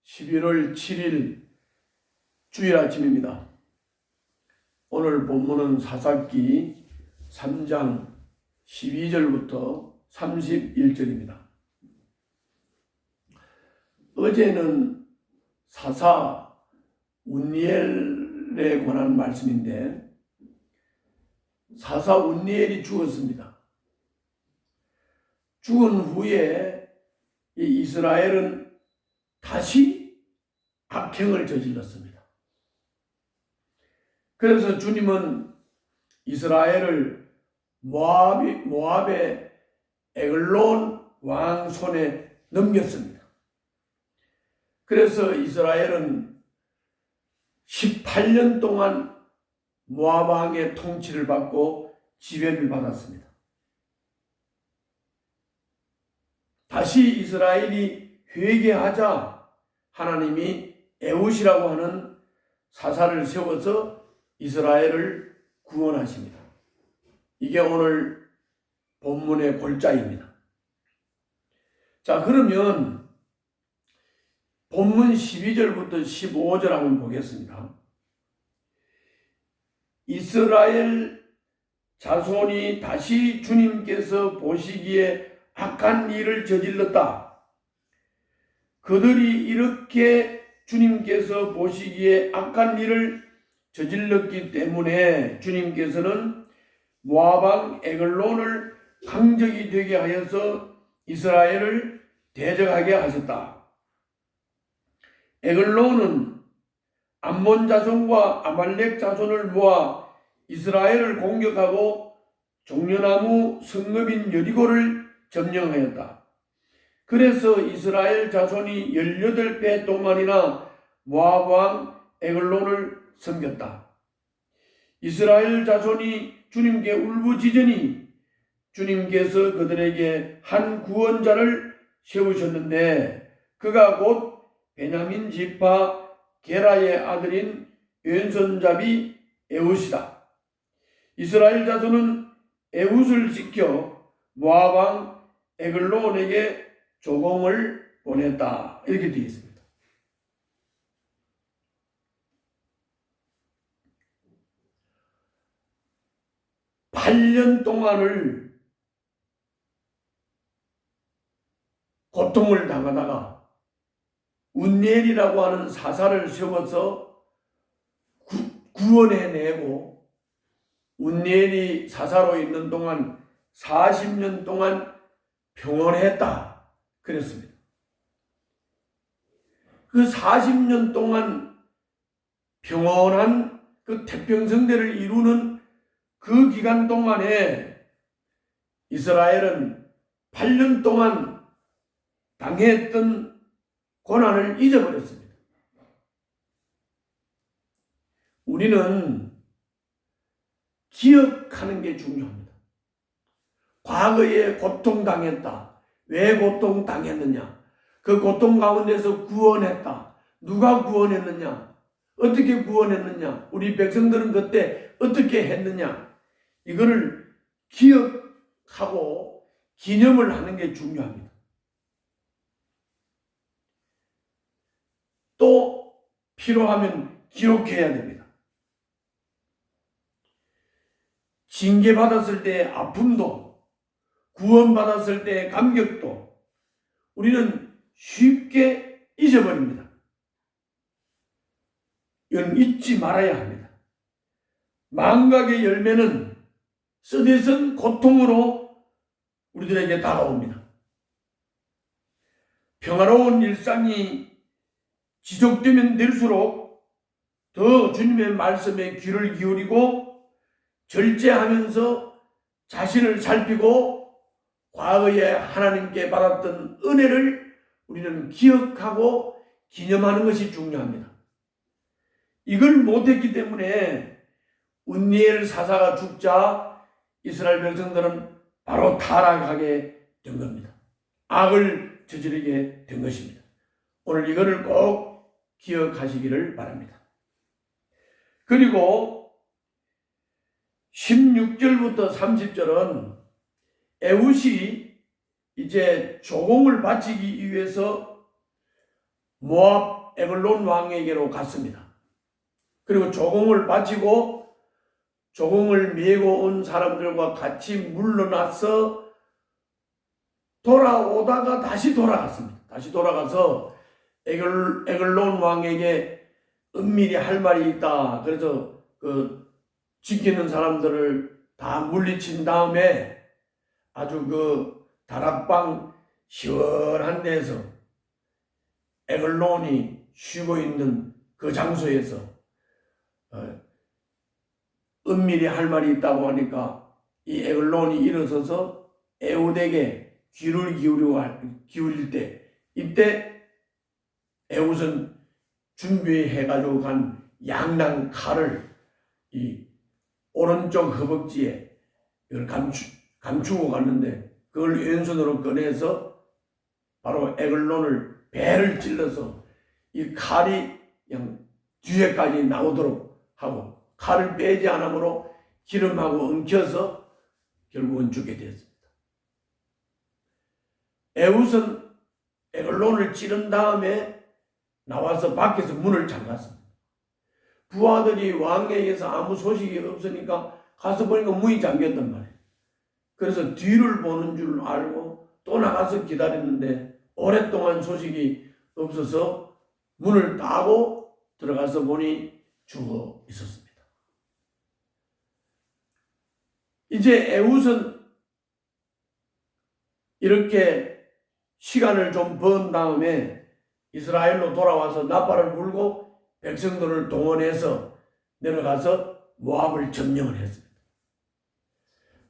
11월 7일 주일 아침입니다. 오늘 본문은 사사기 3장 12절부터 31절입니다. 어제는 사사 운니엘에 관한 말씀인데 사사 운니엘이 죽었습니다. 죽은 후에 이 이스라엘은 다시 악행을 저질렀습니다. 그래서 주님은 이스라엘을 모압의 에글론 왕 손에 넘겼습니다. 그래서 이스라엘은 18년 동안 모압 왕의 통치를 받고 지배를 받았습니다. 다시 이스라엘이 회개하자 하나님이 에훗이라고 하는 사사를 세워서 이스라엘을 구원하십니다. 이게 오늘 본문의 골자입니다. 자, 그러면 본문 12절부터 15절 한번 보겠습니다. 이스라엘 자손이 다시 주님께서 보시기에 악한 일을 저질렀다. 그들이 이렇게 주님께서 보시기에 악한 일을 저질렀기 때문에 주님께서는 모압 왕 에글론을 강적이 되게 하여서 이스라엘을 대적하게 하셨다. 에글론은 암몬 자손과 아말렉 자손을 모아 이스라엘을 공격하고 종려나무 성읍인 여리고를 점령하였다. 그래서 이스라엘 자손이 18배 동안이나 모압 왕 에글론을 섬겼다. 이스라엘 자손이 주님께 울부짖으니 주님께서 그들에게 한 구원자를 세우셨는데 그가 곧 베냐민 지파 게라의 아들인 왼손잡이 에훗이다. 이스라엘 자손은 에훗을 지켜 모압 왕 에글론에게 조공을 보냈다. 이렇게 되어 있습니다. (8년) 동안을 고통을 당하다가 운니엘이라고 하는 사사를 세워서 구원해내고 운니엘이 사사로 있는 동안 40년 동안 평온했다. 그랬습니다. 그 40년 동안 평온한 그 태평성대를 이루는 그 기간 동안에 이스라엘은 8년 동안 당했던 고난을 잊어버렸습니다. 우리는 기억하는 게 중요합니다. 과거에 고통당했다. 왜 고통당했느냐? 그 고통 가운데서 구원했다. 누가 구원했느냐? 어떻게 구원했느냐? 우리 백성들은 그때 어떻게 했느냐? 이거를 기억하고 기념을 하는 게 중요합니다. 또 필요하면 기록해야 됩니다. 징계받았을 때의 아픔도 구원받았을 때의 감격도 우리는 쉽게 잊어버립니다. 이건 잊지 말아야 합니다. 망각의 열매는 쓰디쓴 고통으로 우리들에게 다가옵니다. 평화로운 일상이 지속되면 될수록 더 주님의 말씀에 귀를 기울이고 절제하면서 자신을 살피고 과거에 하나님께 받았던 은혜를 우리는 기억하고 기념하는 것이 중요합니다. 이걸 못했기 때문에 운니엘 사사가 죽자 이스라엘 백성들은 바로 타락하게 된 겁니다. 악을 저지르게 된 것입니다. 오늘 이거를 꼭 기억하시기를 바랍니다. 그리고 16절부터 30절은 에훗이 이제 조공을 바치기 위해서 모압 에글론 왕에게로 갔습니다. 그리고 조공을 바치고 조공을 메고 온 사람들과 같이 물러나서 돌아오다가 다시 돌아갔습니다. 다시 돌아가서 에글론 왕에게 은밀히 할 말이 있다. 그래서 그 지키는 사람들을 다 물리친 다음에 아주 그 다락방 시원한 데서 에글론이 쉬고 있는 그 장소에서 은밀히 할 말이 있다고 하니까 이 에글론이 일어서서 에훗에게 귀를 기울일 때, 이때 에훗은 준비해가지고 간 양난 칼을 이 오른쪽 허벅지에 이걸 감추고 갔는데, 그걸 왼손으로 꺼내서 바로 에글론을 배를 찔러서 이 칼이 그냥 뒤에까지 나오도록 하고, 칼을 빼지 않으므로 기름하고 엉켜서 결국은 죽게 되었습니다. 에훗은 에글론을 찌른 다음에 나와서 밖에서 문을 잠갔습니다. 부하들이 왕에게서 아무 소식이 없으니까 가서 보니까 문이 잠겼단 말이에요. 그래서 뒤를 보는 줄 알고 또 나가서 기다렸는데 오랫동안 소식이 없어서 문을 따고 들어가서 보니 죽어 있었습니다. 이제 에훗은 이렇게 시간을 좀 번 다음에 이스라엘로 돌아와서 나팔을 불고 백성들을 동원해서 내려가서 모압을 점령을 했습니다.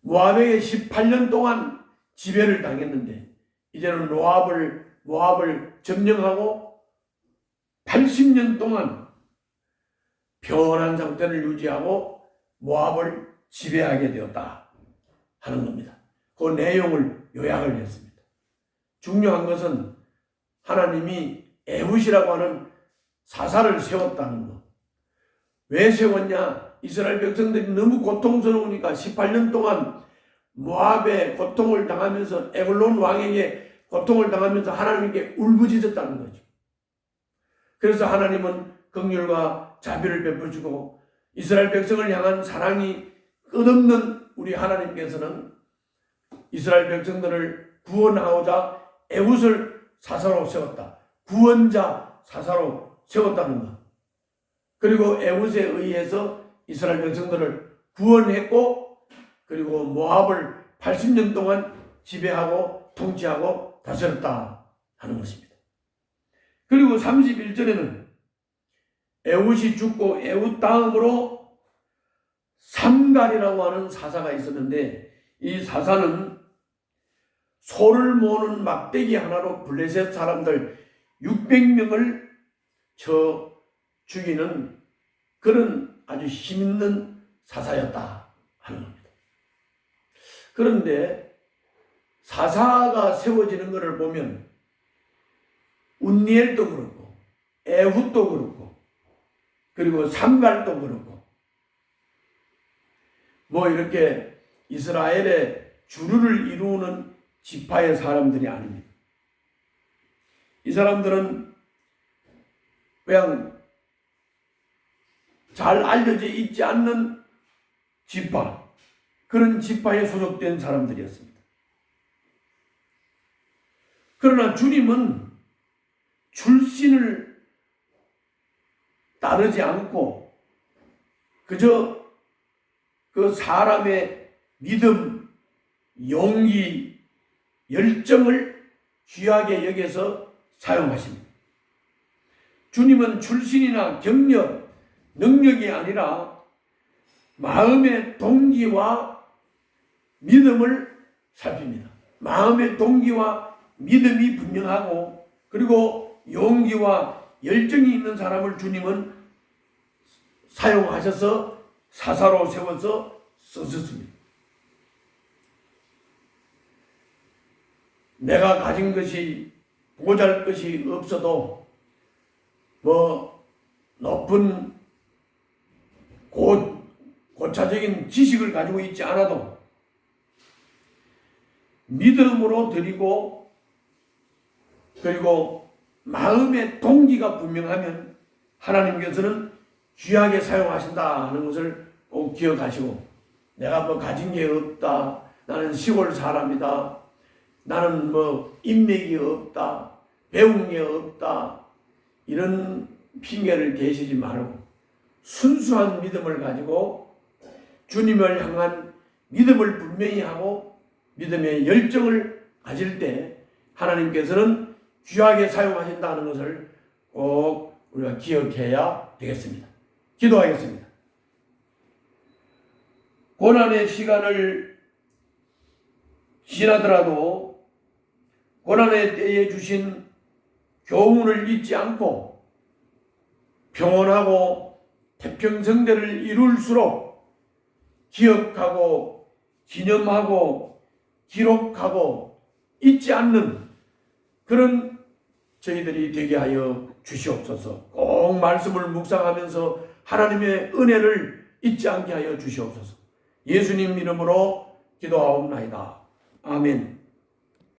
모압에게 18년 동안 지배를 당했는데 이제는 모압을 점령하고 80년 동안 평온한 상태를 유지하고 모압을 지배하게 되었다 하는 겁니다. 그 내용을 요약을 했습니다. 중요한 것은 하나님이 에훗이라고 하는 사사를 세웠다는 것. 왜 세웠냐? 이스라엘 백성들이 너무 고통스러우니까 18년 동안 모압에 고통을 당하면서 에글론 왕에게 고통을 당하면서 하나님께 울부짖었다는 거죠. 그래서 하나님은 긍휼과 자비를 베푸시고 이스라엘 백성을 향한 사랑이 끝없는 우리 하나님께서는 이스라엘 백성들을 구원하고자 에훗을 사사로 세웠다. 구원자 사사로 세웠다는 것. 그리고 에훗에 의해서 이스라엘 백성들을 구원했고, 그리고 모압을 80년 동안 지배하고 통치하고 다스렸다 하는 것입니다. 그리고 31절에는 에훗이 죽고 에훗 다음으로 삼갈이라고 하는 사사가 있었는데, 이 사사는 소를 모으는 막대기 하나로 블레셋 사람들 600명을 쳐 죽이는 그런 아주 힘있는 사사였다 하는 겁니다. 그런데 사사가 세워지는 것을 보면 운니엘도 그렇고 에훗도 그렇고 그리고 삼갈도 그렇고 뭐 이렇게 이스라엘의 주류를 이루는 지파의 사람들이 아닙니다. 이 사람들은 그냥 잘 알려져 있지 않는 지파, 그런 지파에 소속된 사람들이었습니다. 그러나 주님은 출신을 따르지 않고 그저 그 사람의 믿음, 용기, 열정을 귀하게 여겨서 사용하십니다. 주님은 출신이나 경력, 능력이 아니라 마음의 동기와 믿음을 살핍니다. 마음의 동기와 믿음이 분명하고 그리고 용기와 열정이 있는 사람을 주님은 사용하셔서 사사로 세워서 쓰셨습니다. 내가 가진 것이 보잘것이 없어도 뭐 높은 고차적인 지식을 가지고 있지 않아도 믿음으로 드리고 그리고 마음의 동기가 분명하면 하나님께서는 귀하게 사용하신다 하는 것을 꼭 기억하시고, 내가 뭐 가진 게 없다, 나는 시골 사람이다, 나는 뭐 인맥이 없다, 배운 게 없다, 이런 핑계를 대시지 말고 순수한 믿음을 가지고 주님을 향한 믿음을 분명히 하고 믿음의 열정을 가질 때 하나님께서는 귀하게 사용하신다는 것을 꼭 우리가 기억해야 되겠습니다. 기도하겠습니다. 고난의 시간을 지나더라도 고난의 때에 주신 교훈을 잊지 않고 평온하고 태평성대를 이룰수록 기억하고 기념하고 기록하고 잊지 않는 그런 저희들이 되게 하여 주시옵소서. 꼭 말씀을 묵상하면서 하나님의 은혜를 잊지 않게 하여 주시옵소서. 예수님 이름으로 기도하옵나이다. 아멘.